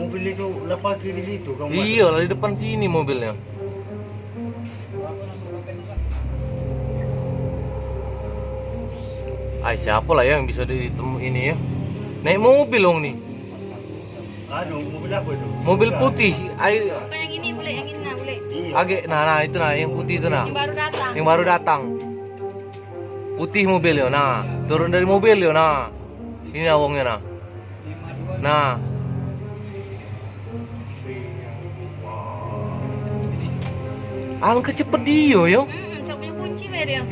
mobil itu lah parkir di situ kamu. Iya lah di depan sini mobilnya. Siapa lah yang bisa ditemu ini ya? Naik mobil dong nih. Mobil apa itu? Mobil putih. Bukan yang ini, boleh yang ini nah, boleh. Iya. Nah itu nah yang putih itu nah. Yang baru datang. Yang baru datang. Putih mobil yo. Nah, turun dari mobil yo. Nah. Ini awongnya nah. Nah. Alangkah cepet dia yo. Siapa punya kunci be dia?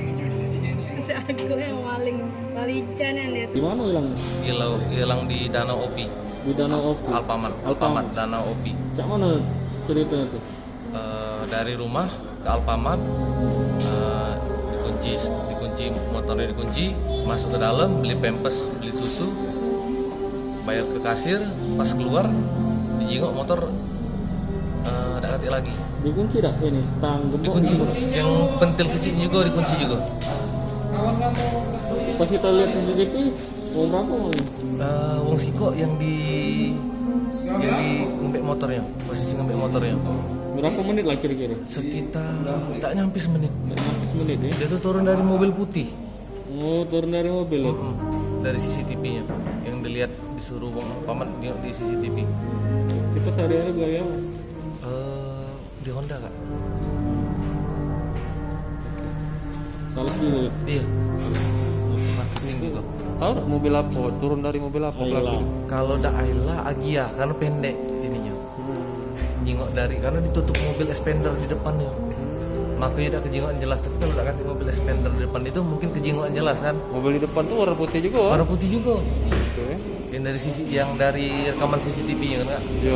Aku yang maling balican yang lihat. Di mana hilangnya? Hilang di Danau Opi. Di Danau Opi. Alfamart Danau Opi. Cak mana ceritanya tuh? Dari rumah ke Alfamart, dikunci motornya dikunci, masuk ke dalam, beli pampers, beli susu, bayar ke kasir, pas keluar dijingok motor tidak ngerti lagi. Dikunci dah ini stang gembok. Dikunci, yang pentil kecil juga dikunci juga. Pas kita lihat CCTV, mau berapa mau? Wong Siko yang di ngembek motornya, posisi ngembek motornya. Berapa menit lah kira-kira? Sekitar tidak nyampe semenit. Menit ya? Dia tuh turun dari mobil putih. Oh, turun dari mobil. Dari CCTV-nya yang dilihat disuruh Wong Paman di CCTV. Kita sehari-hari gaya mas. Di Honda kak. Sales dulu. Iya. Marketing juga. Tahu tak mobil apa? Turun dari mobil apa? Ayla. Kalau da Ayla Agia karena pendek ininya. Nyingok dari karena ditutup mobil expander di depannya. Makanya tidak kejingokan jelas. Tapi kalau udah ganti mobil expander di depan itu mungkin kejingokan jelas kan. Mobil di depan tuh warna putih juga. Warna putih juga. Oke. Yang dari rekaman CCTV-nya kan kak. Iya.